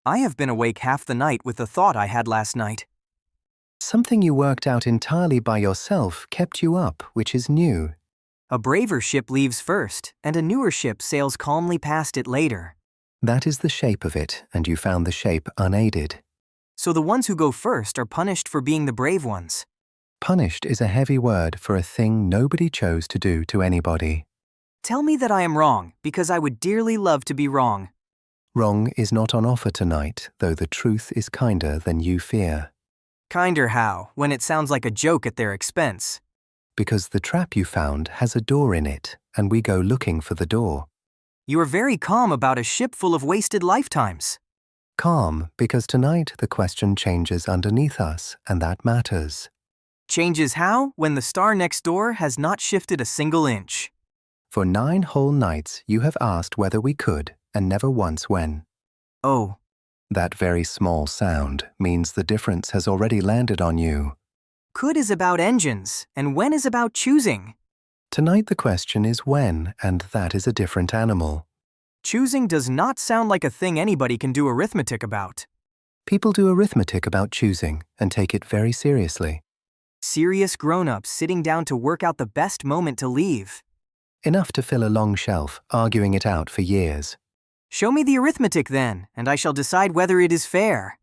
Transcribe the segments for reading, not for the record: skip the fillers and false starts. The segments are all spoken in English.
I have been awake half the night with the thought I had last night. Something you worked out entirely by yourself kept you up, which is new. A braver ship leaves first, and a newer ship sails calmly past it later. That is the shape of it, and you found the shape unaided. So the ones who go first are punished for being the brave ones. Punished is a heavy word for a thing nobody chose to do to anybody. Tell me that I am wrong, because I would dearly love to be wrong. Wrong is not on offer tonight, though the truth is kinder than you fear. Kinder how, when it sounds like a joke at their expense? Because the trap you found has a door in it, and we go looking for the door. You are very calm about a ship full of wasted lifetimes. Calm, because tonight the question changes underneath us, and that matters. Changes how, when the star next door has not shifted a single inch? For 9 whole nights you have asked whether we could, and never once when. Oh. That very small sound means the difference has already landed on you. Could is about engines, and when is about choosing. Tonight the question is when, and that is a different animal. Choosing does not sound like a thing anybody can do arithmetic about. People do arithmetic about choosing, and take it very seriously. Serious grown-ups sitting down to work out the best moment to leave. Enough to fill a long shelf, arguing it out for years. Show me the arithmetic then, and I shall decide whether it is fair.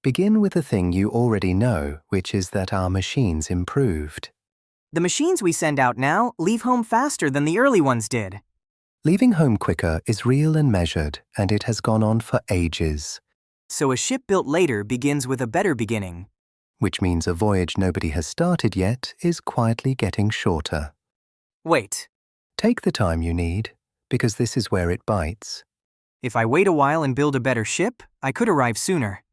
Begin with the thing you already know, which is that our machines improved. The machines we send out now leave home faster than the early ones did. Leaving home quicker is real and measured, and it has gone on for ages. So a ship built later begins with a better beginning. Which means a voyage nobody has started yet is quietly getting shorter. Wait. Take the time you need, because this is where it bites. If I wait a while and build a better ship, I could arrive sooner.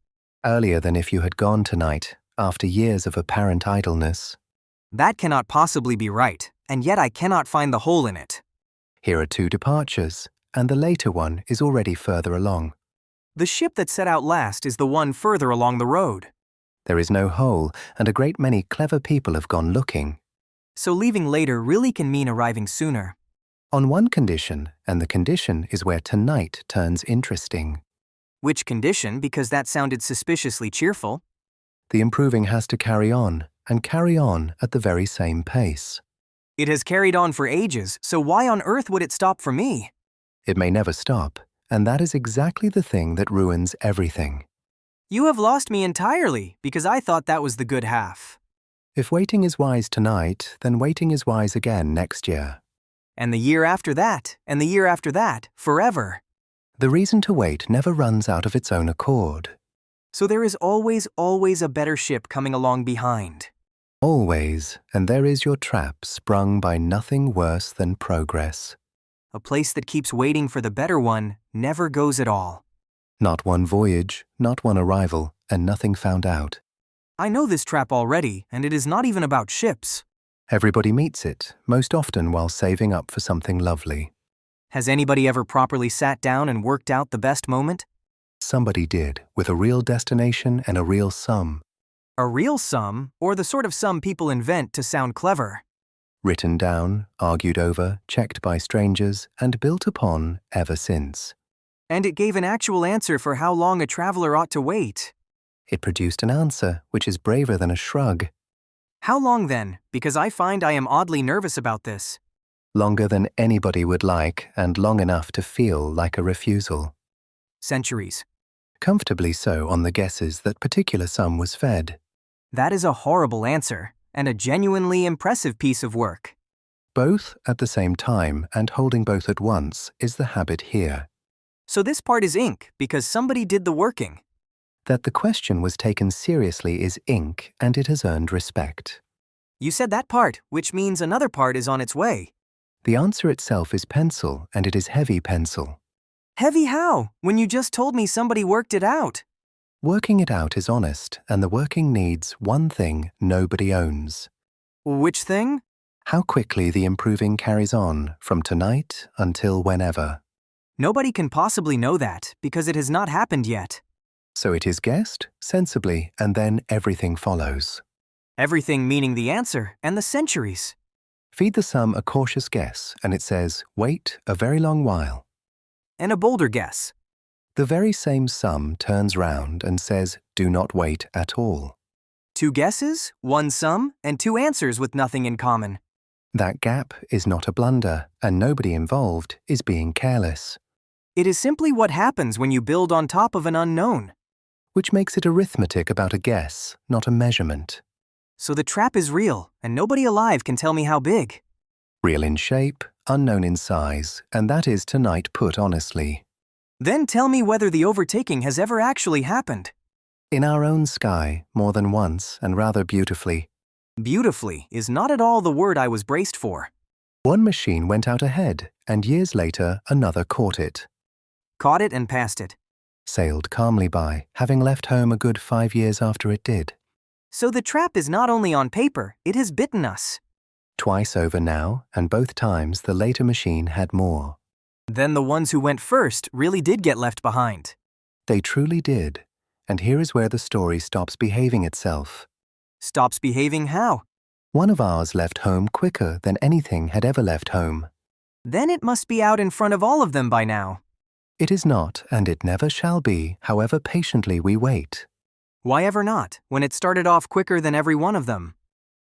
Earlier than if you had gone tonight, after years of apparent idleness. That cannot possibly be right, and yet I cannot find the hole in it. Here are 2 departures, and the later one is already further along. The ship that set out last is the one further along the road. There is no hole, and a great many clever people have gone looking. So leaving later really can mean arriving sooner. On one condition, and the condition is where tonight turns interesting. Which condition, because that sounded suspiciously cheerful? The improving has to carry on, and carry on at the very same pace. It has carried on for ages, so why on earth would it stop for me? It may never stop, and that is exactly the thing that ruins everything. You have lost me entirely, because I thought that was the good half. If waiting is wise tonight, then waiting is wise again next year. And the year after that, and the year after that, forever. The reason to wait never runs out of its own accord. So there is always a better ship coming along behind. Always, and there is your trap sprung by nothing worse than progress. A place that keeps waiting for the better one never goes at all. Not one voyage, not one arrival, and nothing found out. I know this trap already, and it is not even about ships. Everybody meets it, most often while saving up for something lovely. Has anybody ever properly sat down and worked out the best moment? Somebody did, with a real destination and a real sum. A real sum, or the sort of sum people invent to sound clever? Written down, argued over, checked by strangers, and built upon ever since. And it gave an actual answer for how long a traveler ought to wait. It produced an answer which is braver than a shrug. How long then? Because I find I am oddly nervous about this. Longer than anybody would like, and long enough to feel like a refusal. Centuries. Comfortably so on the guesses that particular sum was fed. That is a horrible answer, and a genuinely impressive piece of work. Both at the same time and holding both at once is the habit here. So this part is ink, because somebody did the working. That the question was taken seriously is ink, and it has earned respect. You said that part, which means another part is on its way. The answer itself is pencil, and it is heavy pencil. Heavy how, when you just told me somebody worked it out? Working it out is honest, and the working needs one thing nobody owns. Which thing? How quickly the improving carries on, from tonight until whenever. Nobody can possibly know that, because it has not happened yet. So it is guessed, sensibly, and then everything follows. Everything meaning the answer, and the centuries. Feed the sum a cautious guess, and it says, wait a very long while. And a bolder guess. The very same sum turns round and says, do not wait at all. 2 guesses, 1 sum, and 2 answers with nothing in common. That gap is not a blunder, and nobody involved is being careless, It is simply what happens when you build on top of an unknown. which makes it arithmetic about a guess, not a measurement. So the trap is real, and nobody alive can tell me how big. Real in shape, unknown in size, and that is tonight put honestly. Then tell me whether the overtaking has ever actually happened. In our own sky, more than once, and rather beautifully. Beautifully is not at all the word I was braced for. One machine went out ahead, and years later another caught it. Caught it and passed it. Sailed calmly by, having left home a good 5 years after it did. So the trap is not only on paper, it has bitten us. Twice over now, and both times the later machine had more. Then the ones who went first really did get left behind. They truly did, and here is where the story stops behaving itself. Stops behaving how? One of ours left home quicker than anything had ever left home. Then it must be out in front of all of them by now. It is not, and it never shall be, however patiently we wait. Why ever not, when it started off quicker than every one of them?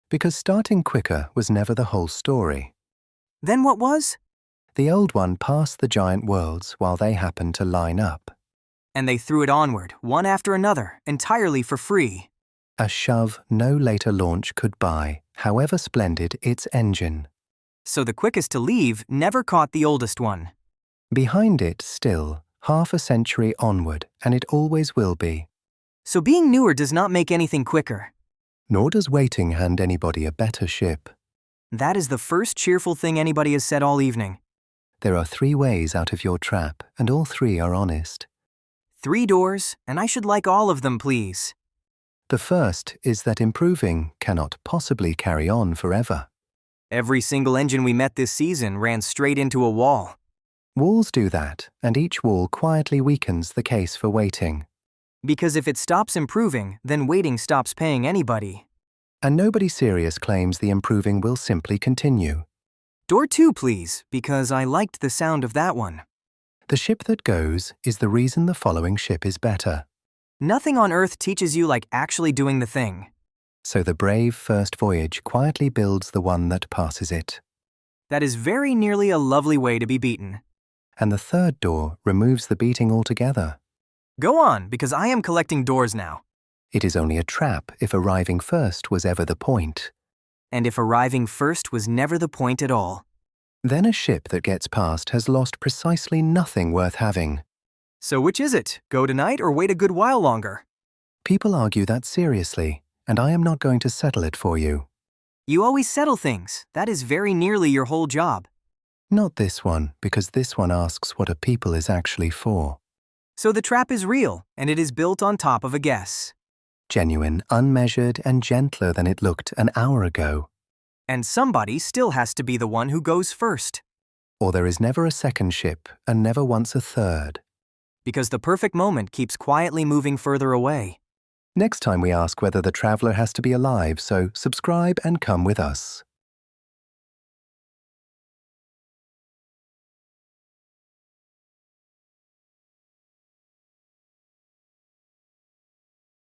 Because starting quicker was never the whole story. Then what was? The old one passed the giant worlds while they happened to line up. And they threw it onward, one after another, entirely for free. A shove no later launch could buy, however splendid its engine. So the quickest to leave never caught the oldest one. Behind it still, half a century onward, and it always will be. So being newer does not make anything quicker. Nor does waiting hand anybody a better ship. That is the first cheerful thing anybody has said all evening. There are 3 ways out of your trap, and all 3 are honest. 3 doors, and I should like all of them, please. The first is that improving cannot possibly carry on forever. Every single engine we met this season ran straight into a wall. Walls do that, and each wall quietly weakens the case for waiting. Because if it stops improving, then waiting stops paying anybody. And nobody serious claims the improving will simply continue. Door 2, please, because I liked the sound of that one. The ship that goes is the reason the following ship is better. Nothing on Earth teaches you like actually doing the thing. So the brave first voyage quietly builds the one that passes it. That is very nearly a lovely way to be beaten. And the third door removes the beating altogether. Go on, because I am collecting doors now. It is only a trap if arriving first was ever the point. And if arriving first was never the point at all. Then a ship that gets past has lost precisely nothing worth having. So which is it? Go tonight or wait a good while longer? People argue that seriously, and I am not going to settle it for you. You always settle things. That is very nearly your whole job. Not this one, because this one asks what a people is actually for. So the trap is real, and it is built on top of a guess. Genuine, unmeasured, and gentler than it looked an hour ago. And somebody still has to be the one who goes first. Or there is never a second ship, and never once a third. Because the perfect moment keeps quietly moving further away. Next time we ask whether the traveler has to be alive, so subscribe and come with us.